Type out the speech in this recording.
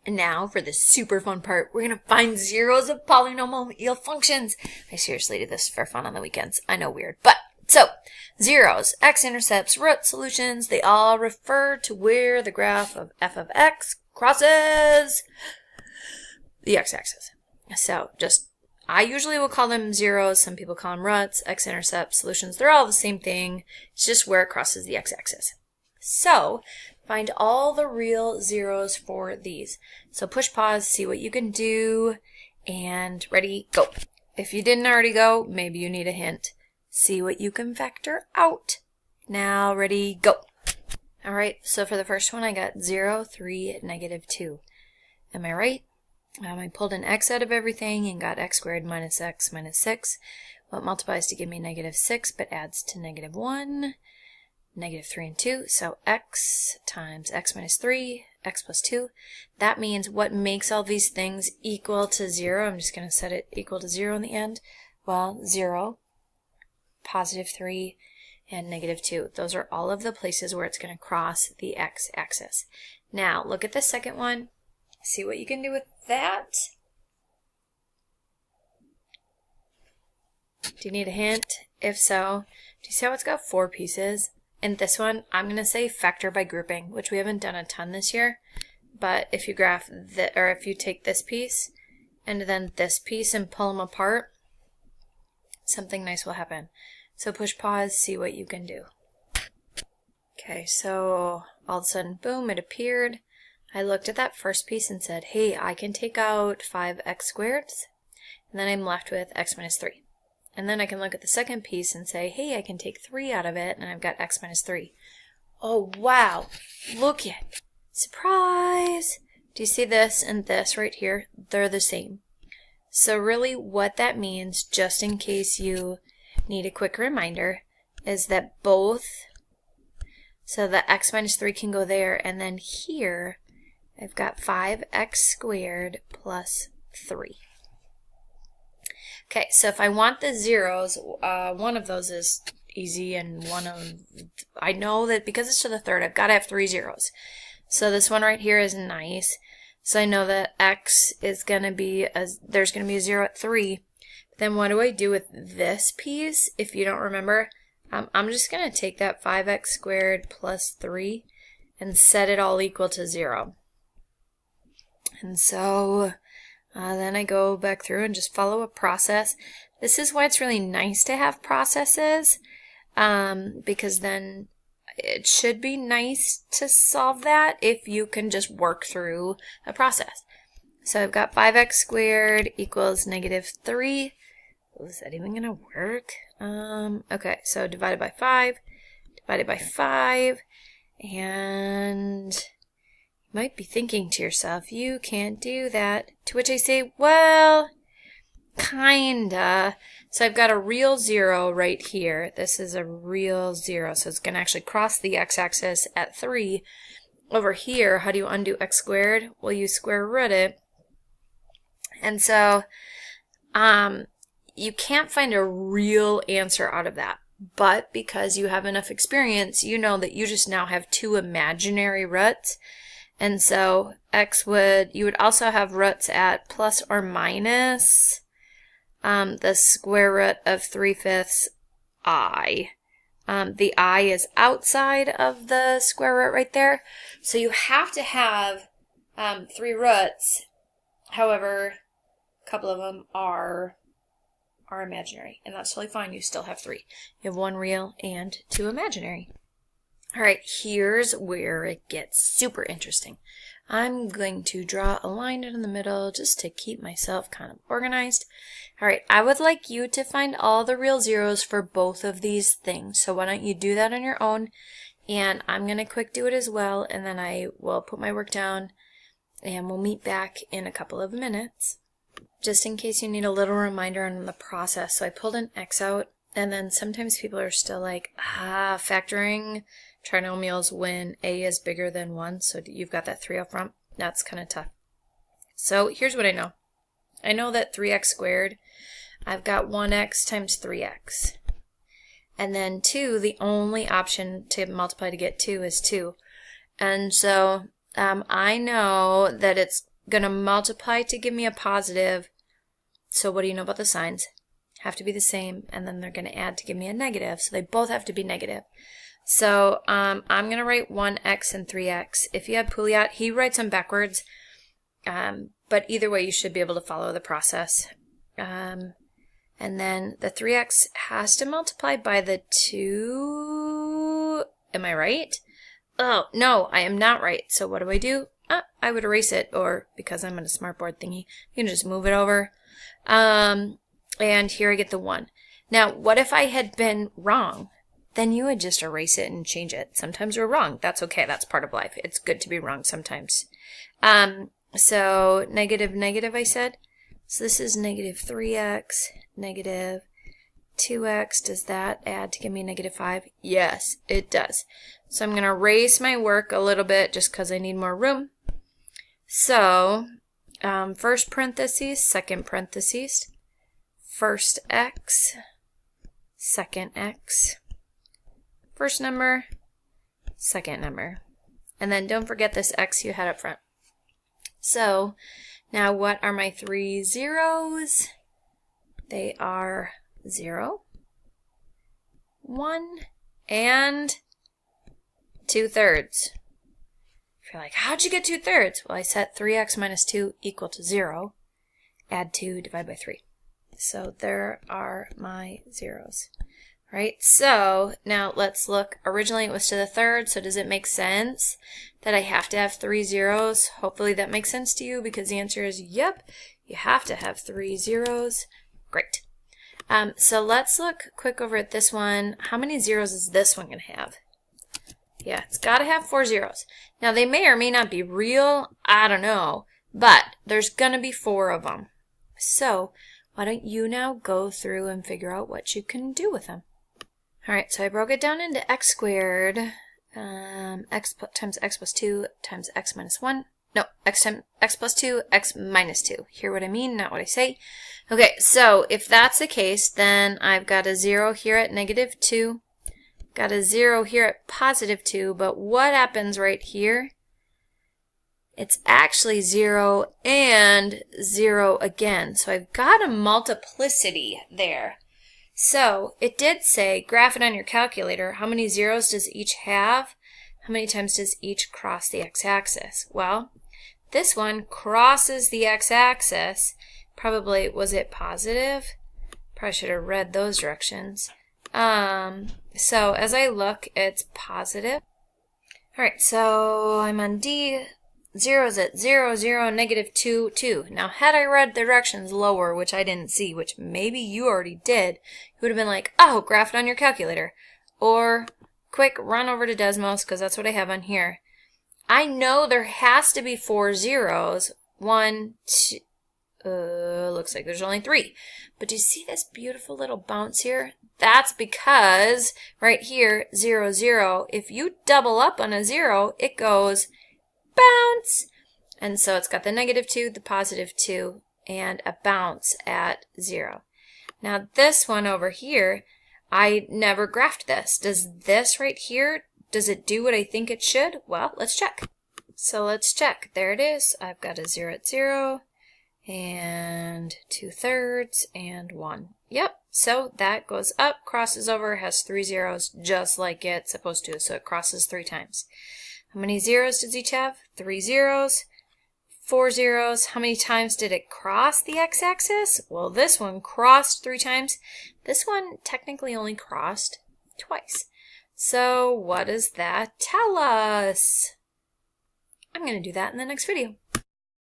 And now for the super fun part, we're going to find zeros of polynomial functions. I seriously do this for fun on the weekends. I know, weird. But, so, zeros, x-intercepts, root solutions, they all refer to where the graph of f of x crosses the x-axis. So, I usually will call them zeros. Some people call them roots, x-intercepts, solutions. They're all the same thing. It's just where it crosses the x-axis. So, find all the real zeros for these. So push pause, see what you can do, and ready, go. If you didn't already go, maybe you need a hint. See what you can factor out. Now, ready, go. All right, so for the first one, I got 0, 3, -2. Am I right? I pulled an x out of everything and got x squared minus x minus 6. Well, it multiplies to give me -6, but adds to -1. -3 and 2, so x times x minus 3, x plus 2. That means what makes all these things equal to 0, I'm just going to set it equal to 0 in the end. Well, 0, +3, and -2. Those are all of the places where it's going to cross the x-axis. Now, look at the second one. See what you can do with that. Do you need a hint? If so, do you see how it's got 4 pieces? In this one, I'm going to say factor by grouping, which we haven't done a ton this year. But if you graph if you take this piece and then this piece and pull them apart, something nice will happen. So push pause, see what you can do. Okay, so all of a sudden, boom, it appeared. I looked at that first piece and said, hey, I can take out 5x squared, and then I'm left with x minus 3. And then I can look at the second piece and say, hey, I can take 3 out of it, and I've got x minus 3. Oh, wow. Look at. Surprise! Do you see this and this right here? They're the same. So really what that means, just in case you need a quick reminder, is that both, so the x minus 3 can go there, and then here, I've got 5x squared plus 3. Okay, so if I want the zeros, one of those is easy, and I know that because it's to the third, I've got to have 3 zeros. So this one right here is nice. So I know that x is going to be, there's going to be a 0 at 3. Then what do I do with this piece? If you don't remember, I'm just going to take that 5x squared plus 3 and set it all equal to 0. And so then I go back through and just follow a process. This is why it's really nice to have processes, because then it should be nice to solve that if you can just work through a process. So I've got 5x squared equals -3. Oh, is that even going to work? Okay, so divided by 5, and might be thinking to yourself, you can't do that. To which I say, well, kinda. So I've got a real 0 right here. This is a real 0, so it's going to actually cross the x-axis at 3. Over here, how do you undo x squared? Well, you square root it. And so you can't find a real answer out of that. But because you have enough experience, you know that you just now have 2 imaginary roots. And so you would also have roots at plus or minus the square root of 3/5 I. The I is outside of the square root right there. So you have to have 3 roots. However, a couple of them are imaginary. And that's totally fine. You still have 3. You have 1 real and 2 imaginary. All right, here's where it gets super interesting. I'm going to draw a line in the middle just to keep myself kind of organized. All right, I would like you to find all the real zeros for both of these things. So why don't you do that on your own? And I'm going to quick do it as well, and then I will put my work down, and we'll meet back in a couple of minutes. Just in case you need a little reminder on the process. So I pulled an x out, and then sometimes people are still like, factoring trinomials when a is bigger than 1, so you've got that 3 up front. That's kind of tough. So here's what I know. I know that 3x squared, I've got 1x times 3x. And then 2, the only option to multiply to get 2 is 2. And so I know that it's gonna multiply to give me a positive. So what do you know about the signs? Have to be the same, and then they're gonna add to give me a negative. So they both have to be negative. So I'm gonna write 1x and 3x. If you had Pouliot, he writes them backwards. But either way, you should be able to follow the process. And then the 3x has to multiply by the 2. Am I right? Oh, no, I am not right. So what do? I would erase it, or because I'm in a smartboard thingy, you can just move it over. And here I get the 1. Now, what if I had been wrong? Then you would just erase it and change it. Sometimes we're wrong. That's okay. That's part of life. It's good to be wrong sometimes. So negative, negative, I said. So this is negative 3x, negative 2x. Does that add to give me negative 5? Yes, it does. So I'm going to erase my work a little bit just because I need more room. So first parentheses, second parentheses, first x, second x, first number, second number. And then don't forget this x you had up front. So now what are my 3 zeros? They are 0, 1, and 2/3. If you're like, how'd you get 2/3? Well, I set 3x minus 2 equal to 0. Add 2, divide by 3. So there are my zeros. Right, so now let's look. Originally it was to the third, so does it make sense that I have to have 3 zeros? Hopefully that makes sense to you, because the answer is yep, you have to have 3 zeros. Great. So let's look quick over at this one. How many zeros is this one going to have? Yeah, it's got to have 4 zeros. Now they may or may not be real, I don't know, but there's going to be 4 of them. So why don't you now go through and figure out what you can do with them? Alright, so I broke it down into x squared, x times x plus 2 times x minus 1. No, x times x plus 2, x minus 2. Hear what I mean, not what I say. Okay, so if that's the case, then I've got a 0 here at negative 2, got a 0 here at positive 2, but what happens right here? It's actually 0 and 0 again. So I've got a multiplicity there. So it did say, graph it on your calculator. How many zeros does each have? How many times does each cross the x-axis? Well, this one crosses the x-axis. Probably, was it positive? Probably should have read those directions. So as I look, it's positive. Alright, so I'm on D. 0 is at 0, 0, negative 2, 2. Now, had I read the directions lower, which I didn't see, which maybe you already did, you would have been like, oh, graph it on your calculator. Or, quick, run over to Desmos, because that's what I have on here. I know there has to be 4 zeros. 1, 2, looks like there's only 3. But do you see this beautiful little bounce here? That's because, right here, 0, 0, if you double up on a 0, it goes bounce. And so it's got the negative 2, the positive 2, and a bounce at 0. Now this one over here, I never graphed this. Does this right here, does it do what I think it should? Well, let's check. So let's check. There it is. I've got a 0 at 0, and 2/3, and 1. Yep, so that goes up, crosses over, has 3 zeros, just like it's supposed to, so it crosses 3 times. How many zeros does each have? 3 zeros, 4 zeros. How many times did it cross the x-axis? Well, this one crossed 3 times. This one technically only crossed twice. So what does that tell us? I'm going to do that in the next video.